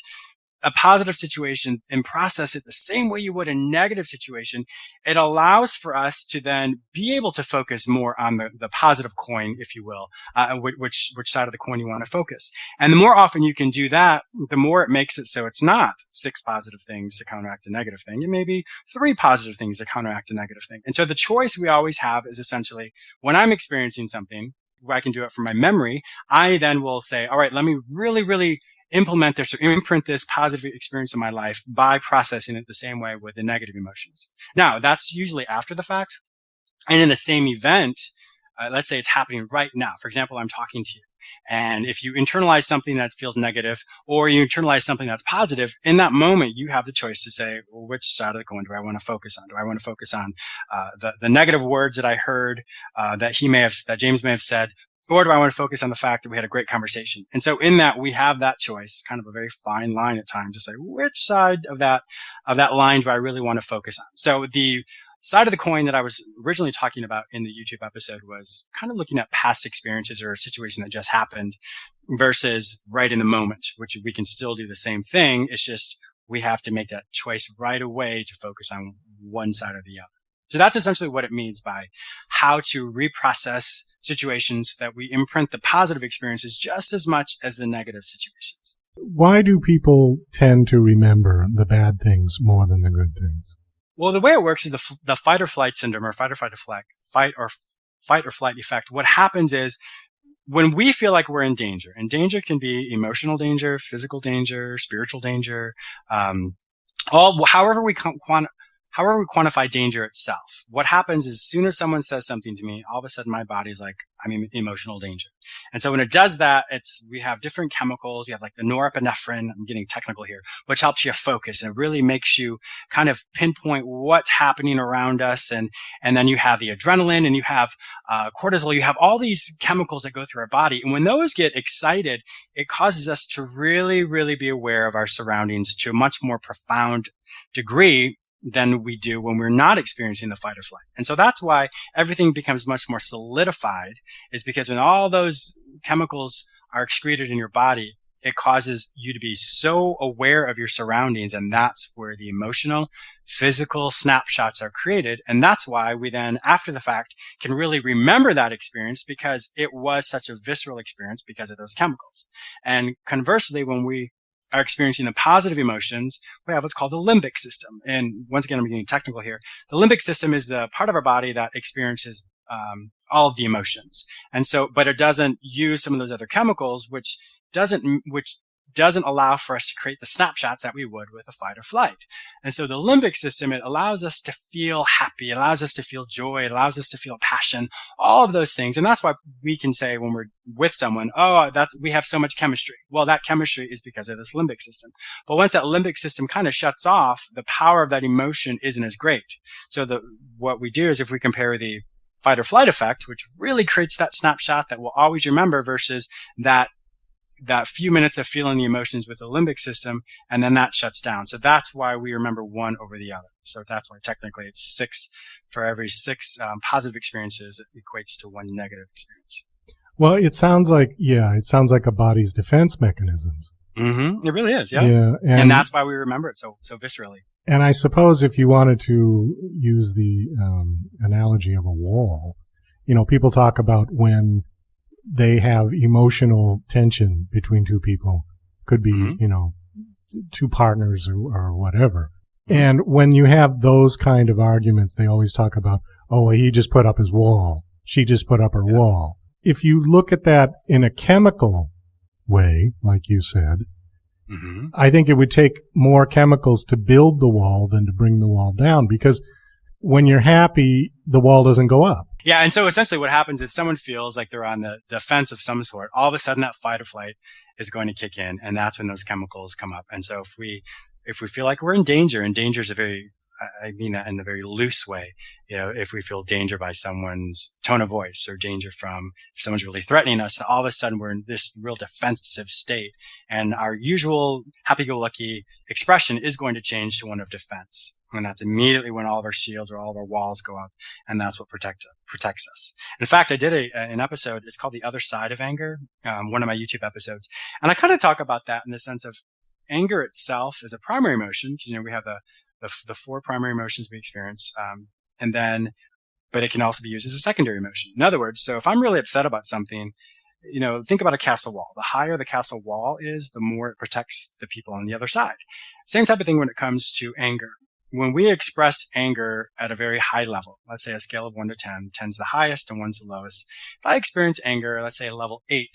a positive situation and process it the same way you would a negative situation, it allows for us to then be able to focus more on the positive coin, if you will, which side of the coin you want to focus. And the more often you can do that, the more it makes it so it's not 6 positive things to counteract a negative thing. It may be 3 positive things to counteract a negative thing. And so the choice we always have is essentially when I'm experiencing something, where I can do it from my memory, I then will say, all right, let me really, really implement this or imprint this positive experience in my life by processing it the same way with the negative emotions. Now, that's usually after the fact. And in the same event, let's say it's happening right now. For example, I'm talking to you. And if you internalize something that feels negative or you internalize something that's positive, in that moment, you have the choice to say, well, which side of the coin do I want to focus on? Do I want to focus on the negative words that I heard that James may have said, or do I want to focus on the fact that we had a great conversation? And so in that, we have that choice, kind of a very fine line at times to say, which side of that line do I really want to focus on? So the side of the coin that I was originally talking about in the YouTube episode was kind of looking at past experiences or a situation that just happened versus right in the moment, which we can still do the same thing. It's just we have to make that choice right away to focus on one side or the other. So that's essentially what it means by how to reprocess situations that we imprint the positive experiences just as much as the negative situations. Why do people tend to remember the bad things more than the good things? Well, the way it works is the fight or flight syndrome or fight or flight effect. What happens is when we feel like we're in danger, and danger can be emotional danger, physical danger, spiritual danger, however we quantify danger itself. What happens is as soon as someone says something to me, all of a sudden my body's like, I'm in emotional danger. And so when it does that, we have different chemicals. You have like the norepinephrine, I'm getting technical here, which helps you focus and it really makes you kind of pinpoint what's happening around us. And then you have the adrenaline and you have cortisol. You have all these chemicals that go through our body. And when those get excited, it causes us to really, really be aware of our surroundings to a much more profound degree than we do when we're not experiencing the fight or flight. And so that's why everything becomes much more solidified, is because when all those chemicals are excreted in your body, it causes you to be so aware of your surroundings. And that's where the emotional, physical snapshots are created. And that's why we then, after the fact, can really remember that experience because it was such a visceral experience because of those chemicals. And conversely, when we are experiencing the positive emotions, we have what's called the limbic system. And once again, I'm getting technical here. The limbic system is the part of our body that experiences all of the emotions. And so, but it doesn't use some of those other chemicals, which doesn't allow for us to create the snapshots that we would with a fight or flight. And so the limbic system, it allows us to feel happy, it allows us to feel joy, it allows us to feel passion, all of those things. And that's why we can say when we're with someone, we have so much chemistry. Well, that chemistry is because of this limbic system. But once that limbic system kind of shuts off, the power of that emotion isn't as great. So what we do is if we compare the fight or flight effect, which really creates that snapshot that we'll always remember versus that few minutes of feeling the emotions with the limbic system, and then that shuts down. So that's why we remember one over the other. So that's why technically it's 6 for every 6 positive experiences, it equates to 1 negative experience. Well, it sounds like a body's defense mechanisms. Mm-hmm. It really is, yeah. And that's why we remember it so viscerally. And I suppose if you wanted to use the analogy of a wall, people talk about when they have emotional tension between two people, could be, Mm-hmm. 2 partners or whatever. Mm-hmm. And when you have those kind of arguments, they always talk about, he just put up his wall. She just put up her wall. If you look at that in a chemical way, like you said, Mm-hmm. I think it would take more chemicals to build the wall than to bring the wall down, because when you're happy, the wall doesn't go up. Yeah, and so essentially what happens if someone feels like they're on the defense of some sort, all of a sudden that fight or flight is going to kick in, and that's when those chemicals come up. And so if we feel like we're in danger, and danger is I mean that in a very loose way. If we feel danger by someone's tone of voice, or danger from if someone's really threatening us, all of a sudden we're in this real defensive state, and our usual happy-go-lucky expression is going to change to one of defense. And that's immediately when all of our shields or all of our walls go up, and that's what protects us. In fact, I did an episode. It's called "The Other Side of Anger," one of my YouTube episodes, and I kind of talk about that in the sense of anger itself is a primary emotion, because we have the four primary emotions we experience, but it can also be used as a secondary emotion. In other words, so if I'm really upset about something, think about a castle wall. The higher the castle wall is, the more it protects the people on the other side. Same type of thing when it comes to anger. When we express anger at a very high level, let's say a scale of 1 to 10, 10's the highest and 1's the lowest. If I experience anger, let's say a level 8,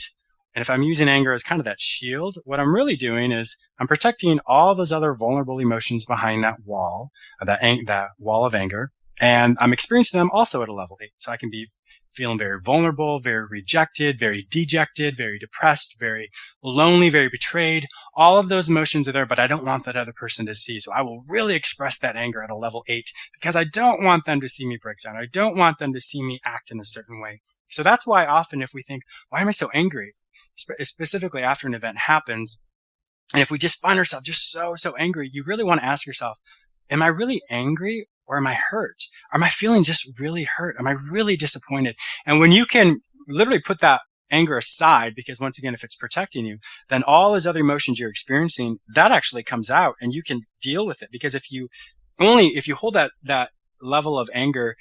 and if I'm using anger as kind of that shield, what I'm really doing is I'm protecting all those other vulnerable emotions behind that wall, that wall of anger, and I'm experiencing them also at a level 8. So I can be feeling very vulnerable, very rejected, very dejected, very depressed, very lonely, very betrayed. All of those emotions are there, but I don't want that other person to see. So I will really express that anger at a level 8 because I don't want them to see me break down. I don't want them to see me act in a certain way. So that's why often if we think, why am I so angry? Specifically after an event happens, and if we just find ourselves just so angry, you really want to ask yourself, am I really angry or am I hurt? Are my feelings just really hurt? Am I really disappointed? And when you can literally put that anger aside, because once again, if it's protecting you, then all those other emotions you're experiencing, that actually comes out and you can deal with it. Because if you hold that level of anger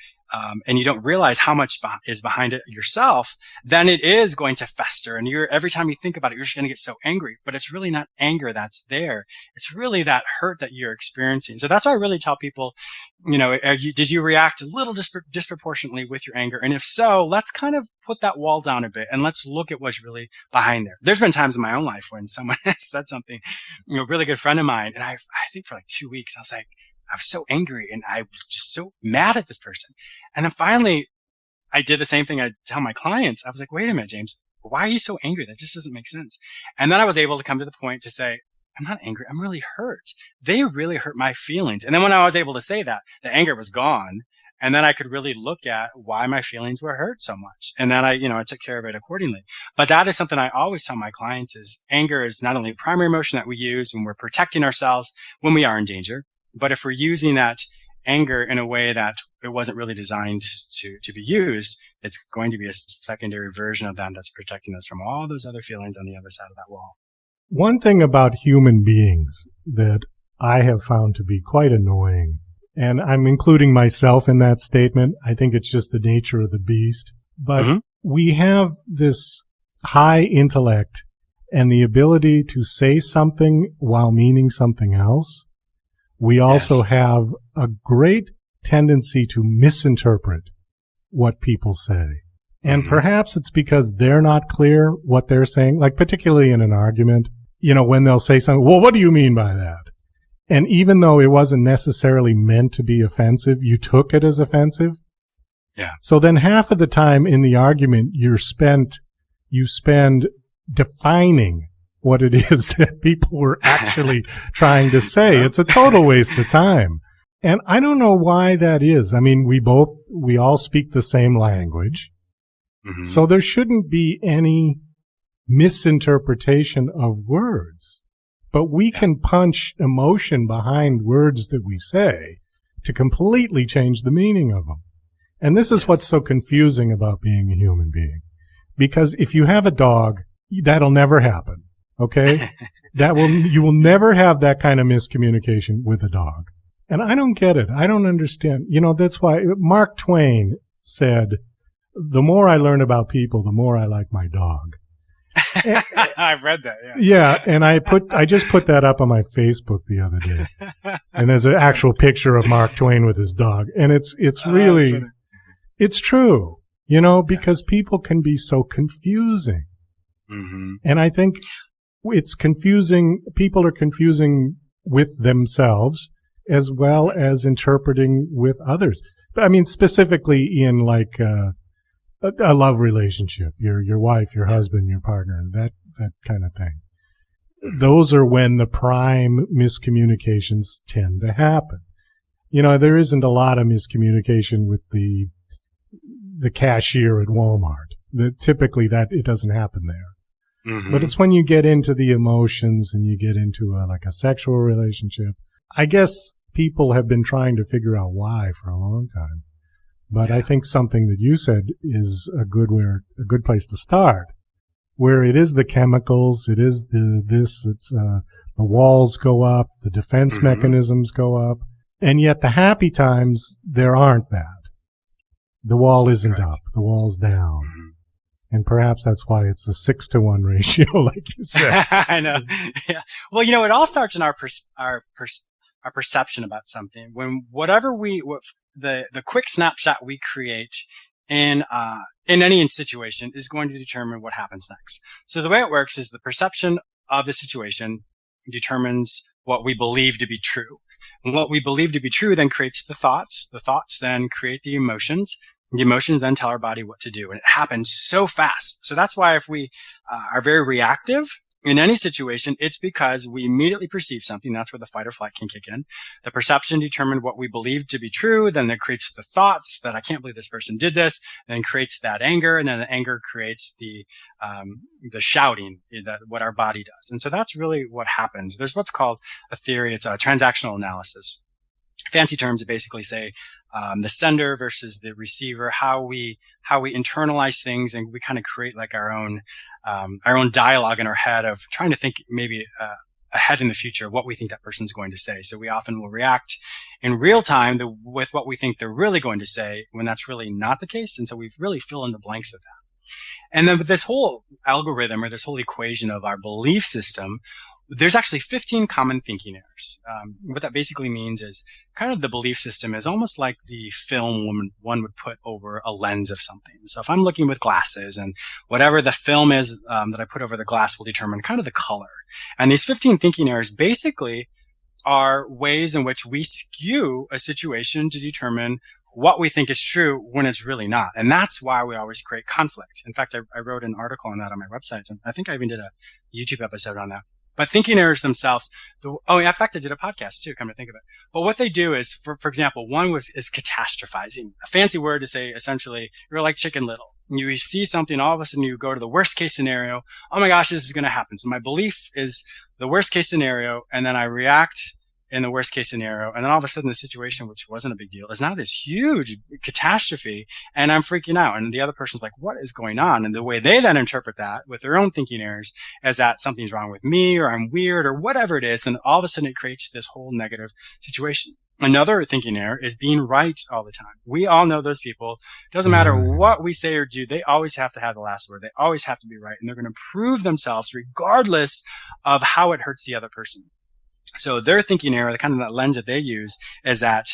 and you don't realize how much is behind it yourself, then it is going to fester. And every time you think about it, you're just going to get so angry. But it's really not anger that's there. It's really that hurt that you're experiencing. So that's why I really tell people, did you react a little disproportionately with your anger? And if so, let's kind of put that wall down a bit and let's look at what's really behind there. There's been times in my own life when someone has said something, a really good friend of mine, and I think for like 2 weeks, I was so angry and I was just so mad at this person. And then finally, I did the same thing I tell my clients. I was like, wait a minute, James, why are you so angry? That just doesn't make sense. And then I was able to come to the point to say, I'm not angry. I'm really hurt. They really hurt my feelings. And then when I was able to say that, the anger was gone. And then I could really look at why my feelings were hurt so much. And then I took care of it accordingly. But that is something I always tell my clients is anger is not only a primary emotion that we use when we're protecting ourselves when we are in danger, but if we're using that anger in a way that it wasn't really designed to be used, it's going to be a secondary version of that that's protecting us from all those other feelings on the other side of that wall. One thing about human beings that I have found to be quite annoying, and I'm including myself in that statement, I think it's just the nature of the beast, but we have this high intellect and the ability to say something while meaning something else. We also have a great tendency to misinterpret what people say. And perhaps it's because they're not clear what they're saying, like particularly in an argument, when they'll say something, well, what do you mean by that? And even though it wasn't necessarily meant to be offensive, you took it as offensive. Yeah. So then half of the time in the argument you spend defining what it is that people were actually trying to say. It's a total waste of time. And I don't know why that is. I mean, we all speak the same language. So there shouldn't be any misinterpretation of words. But we can punch emotion behind words that we say to completely change the meaning of them. And this is what's so confusing about being a human being. Because if you have a dog, that'll never happen. Okay? You will never have that kind of miscommunication with a dog. And I don't get it. I don't understand. That's why Mark Twain said, the more I learn about people, the more I like my dog. I've read that. Yeah. Yeah. And I just put that up on my Facebook the other day. And there's an actual picture of Mark Twain with his dog. And it's really, it's true, because people can be so confusing. And I think it's confusing. People are confusing with themselves as well as interpreting with others. I mean, specifically in like a love relationship, your wife, your husband, your partner, that kind of thing. Those are when the prime miscommunications tend to happen. You know, there isn't a lot of miscommunication with the cashier at Walmart. Typically that it doesn't happen there. Mm-hmm. But it's when you get into the emotions and you get into a sexual relationship. I guess people have been trying to figure out why for a long time. But I think something that you said is a good place to start, where it is the chemicals, it is the walls go up, the defense mechanisms go up, and yet the happy times, there aren't that. The wall isn't up, the wall's down. And perhaps that's why it's a 6-to-1 ratio, like you said. I know. Yeah. Well, you know, it all starts in our perception about something. When the quick snapshot we create in any situation is going to determine what happens next. So the way it works is the perception of the situation determines what we believe to be true. And what we believe to be true then creates the thoughts. The thoughts then create the emotions. The emotions then tell our body what to do. And it happens so fast. So that's why if we are very reactive in any situation, it's because we immediately perceive something. That's where the fight or flight can kick in. The perception determined what we believe to be true. Then it creates the thoughts that I can't believe this person did this. Then creates that anger. And then the anger creates the shouting, that what our body does. And so that's really what happens. There's what's called a theory. It's a transactional analysis. Fancy terms that basically say the sender versus the receiver, how we internalize things, and we kind of create like our own dialogue in our head of trying to think maybe ahead in the future of what we think that person's going to say. So we often will react in real time with what we think they're really going to say when that's really not the case. And so we really fill in the blanks with that. And then with this whole algorithm or this whole equation of our belief system, there's actually 15 common thinking errors. What that basically means is kind of the belief system is almost like the film one would put over a lens of something. So if I'm looking with glasses, and whatever the film is that I put over the glass will determine kind of the color. And these 15 thinking errors basically are ways in which we skew a situation to determine what we think is true when it's really not. And that's why we always create conflict. In fact, I wrote an article on that on my website, and I think I even did a YouTube episode on that. But thinking errors themselves, in fact, I did a podcast too, come to think of it. But what they do is, for example, one is catastrophizing, a fancy word to say essentially you're like Chicken Little. You see something, all of a sudden you go to the worst case scenario. Oh my gosh, this is going to happen. So my belief is the worst case scenario, and then I react in the worst case scenario. And then all of a sudden the situation, which wasn't a big deal, is now this huge catastrophe, and I'm freaking out. And the other person's like, what is going on? And the way they then interpret that with their own thinking errors is that something's wrong with me, or I'm weird, or whatever it is. And all of a sudden it creates this whole negative situation. Another thinking error is being right all the time. We all know those people. Doesn't matter what we say or do, they always have to have the last word. They always have to be right. And they're going to prove themselves regardless of how it hurts the other person. So their thinking error, the kind of that lens that they use, is that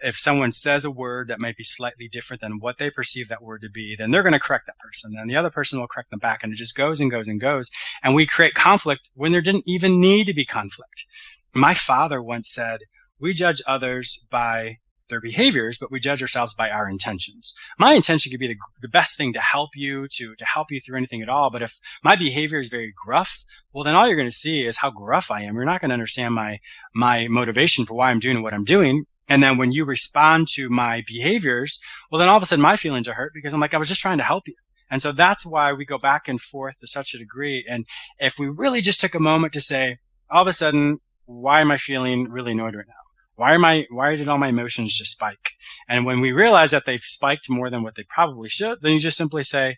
if someone says a word that might be slightly different than what they perceive that word to be, then they're going to correct that person. And the other person will correct them back. And it just goes and goes and goes. And we create conflict when there didn't even need to be conflict. My father once said, we judge others by their behaviors, but we judge ourselves by our intentions. My intention could be the best thing to help you, to help you through anything at all. But if my behavior is very gruff, well, then all you're going to see is how gruff I am. You're not going to understand my motivation for why I'm doing what I'm doing. And then when you respond to my behaviors, well, then all of a sudden my feelings are hurt because I'm like, I was just trying to help you. And so that's why we go back and forth to such a degree. And if we really just took a moment to say, all of a sudden, why am I feeling really annoyed right now? Why did all my emotions just spike? And when we realize that they've spiked more than what they probably should, then you just simply say,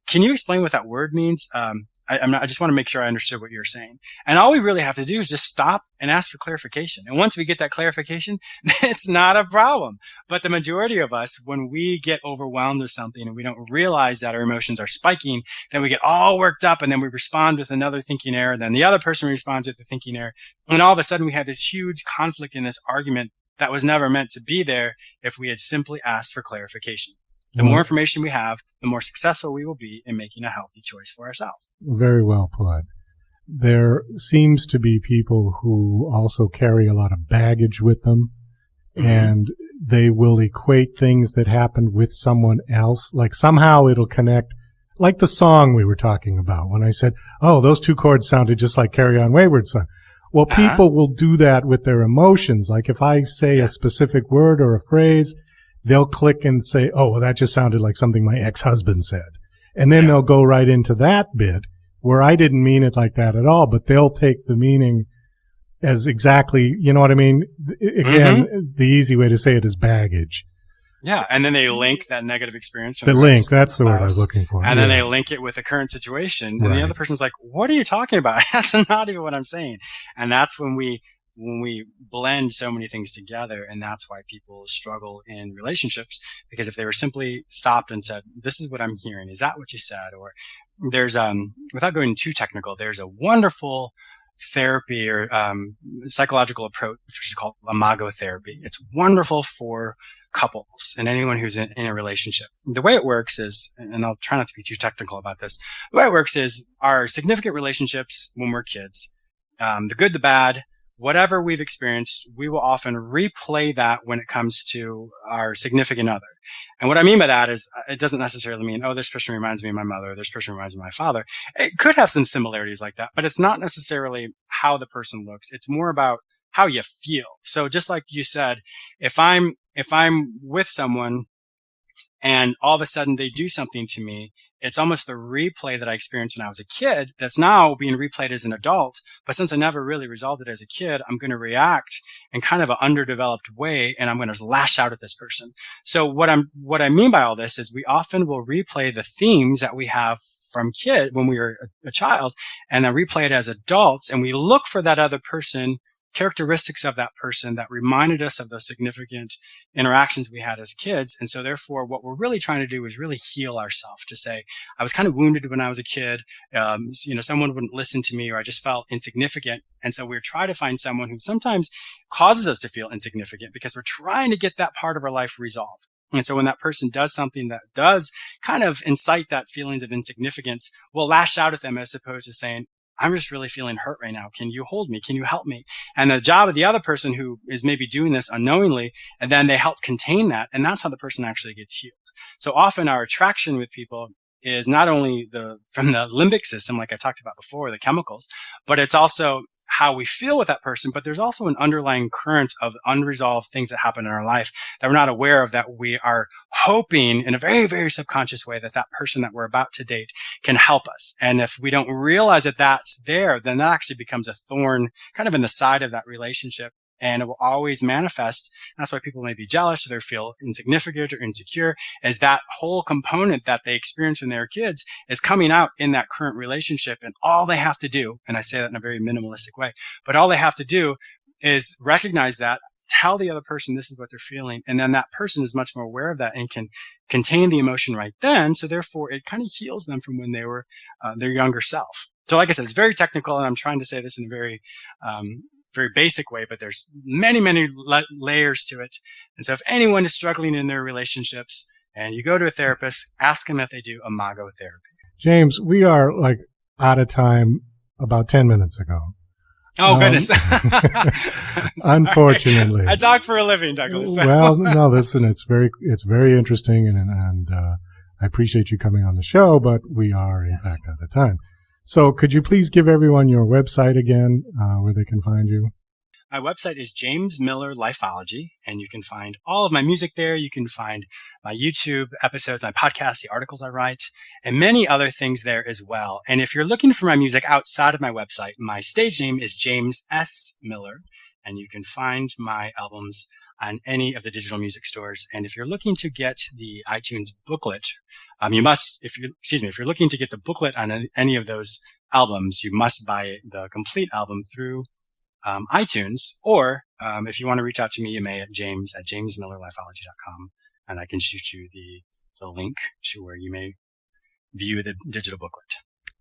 can you explain what that word means? I just want to make sure I understood what you're saying. And all we really have to do is just stop and ask for clarification. And once we get that clarification, it's not a problem. But the majority of us, when we get overwhelmed with something and we don't realize that our emotions are spiking, then we get all worked up and then we respond with another thinking error. Then the other person responds with a thinking error. And all of a sudden we have this huge conflict in this argument that was never meant to be there if we had simply asked for clarification. The more information we have, the more successful we will be in making a healthy choice for ourselves. Very well put. There seems to be people who also carry a lot of baggage with them. And they will equate things that happened with someone else. Like somehow it'll connect, like the song we were talking about when I said, oh, those two chords sounded just like Carry On Wayward Son. Well, people will do that with their emotions. Like if I say a specific word or a phrase, they'll click and say, oh, well, that just sounded like something my ex-husband said. And then they'll go right into that bit where I didn't mean it like that at all, but they'll take the meaning as exactly, you know what I mean? Again, the easy way to say it is baggage. Yeah, and then they link that negative experience. The link, that's the word I was looking for. And then they link it with the current situation. And the other person's like, what are you talking about? That's not even what I'm saying. And that's when we blend so many things together. And that's why people struggle in relationships. Because if they were simply stopped and said, this is what I'm hearing, is that what you said? Or there's, without going too technical, there's a wonderful therapy or psychological approach, which is called imago therapy. It's wonderful for couples and anyone who's in a relationship. The way it works is, and I'll try not to be too technical about this, the way it works is our significant relationships when we're kids, the good, the bad, whatever we've experienced, we will often replay that when it comes to our significant other. And what I mean by that is it doesn't necessarily mean, oh, this person reminds me of my mother, this person reminds me of my father. It could have some similarities like that, but it's not necessarily how the person looks. It's more about how you feel. So just like you said, if I'm with someone and all of a sudden they do something to me, it's almost the replay that I experienced when I was a kid that's now being replayed as an adult. But since I never really resolved it as a kid, I'm going to react in kind of an underdeveloped way, and I'm going to lash out at this person. So what I mean by all this is we often will replay the themes that we have from kid when we were a child, and then replay it as adults, and we look for that other person, characteristics of that person that reminded us of those significant interactions we had as kids. And so therefore, what we're really trying to do is really heal ourselves to say, I was kind of wounded when I was a kid. Someone wouldn't listen to me, or I just felt insignificant. And so we're trying to find someone who sometimes causes us to feel insignificant because we're trying to get that part of our life resolved. And so when that person does something that does kind of incite that feelings of insignificance, we'll lash out at them as opposed to saying, I'm just really feeling hurt right now. Can you hold me? Can you help me? And the job of the other person who is maybe doing this unknowingly, and then they help contain that. And that's how the person actually gets healed. So often our attraction with people is not only from the limbic system, like I talked about before, the chemicals, but it's also how we feel with that person. But there's also an underlying current of unresolved things that happen in our life that we're not aware of, that we are hoping in a very, very subconscious way that that person that we're about to date can help us. And if we don't realize that that's there, then that actually becomes a thorn kind of in the side of that relationship. And it will always manifest. That's why people may be jealous or they feel insignificant or insecure, as that whole component that they experienced when they were kids is coming out in that current relationship. And all they have to do, and I say that in a very minimalistic way, but all they have to do is recognize that, tell the other person this is what they're feeling, and then that person is much more aware of that and can contain the emotion right then. So therefore, it kind of heals them from when they were their younger self. So like I said, it's very technical, and I'm trying to say this in a very basic way, but there's many, many layers to it. And so if anyone is struggling in their relationships and you go to a therapist, ask them if they do imago therapy. James, we are like out of time about 10 minutes ago. Oh, goodness. Unfortunately. I talk for a living, Douglas. So. Well, no, listen, it's very interesting, and I appreciate you coming on the show, but we are, in fact, out of time. So could you please give everyone your website again, where they can find you? My website is James Miller Lifeology, and you can find all of my music there. You can find my YouTube episodes, my podcasts, the articles I write, and many other things there as well. And if you're looking for my music outside of my website, my stage name is James S. Miller, and you can find my albums on any of the digital music stores. And if you're looking to get the iTunes booklet, if you're looking to get the booklet on any of those albums, you must buy the complete album through iTunes, or if you want to reach out to me, you may at jamesmillerlifeology.com, and I can shoot you the link to where you may view the digital booklet.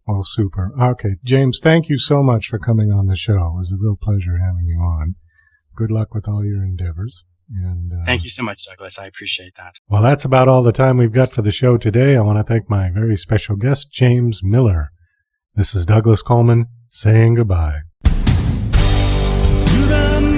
Oh, super. Okay. James, thank you so much for coming on the show. It was a real pleasure having you on. Good luck with all your endeavors. And thank you so much, Douglas. I appreciate that. Well, that's about all the time we've got for the show today. I want to thank my very special guest, James Miller. This is Douglas Coleman saying goodbye. To the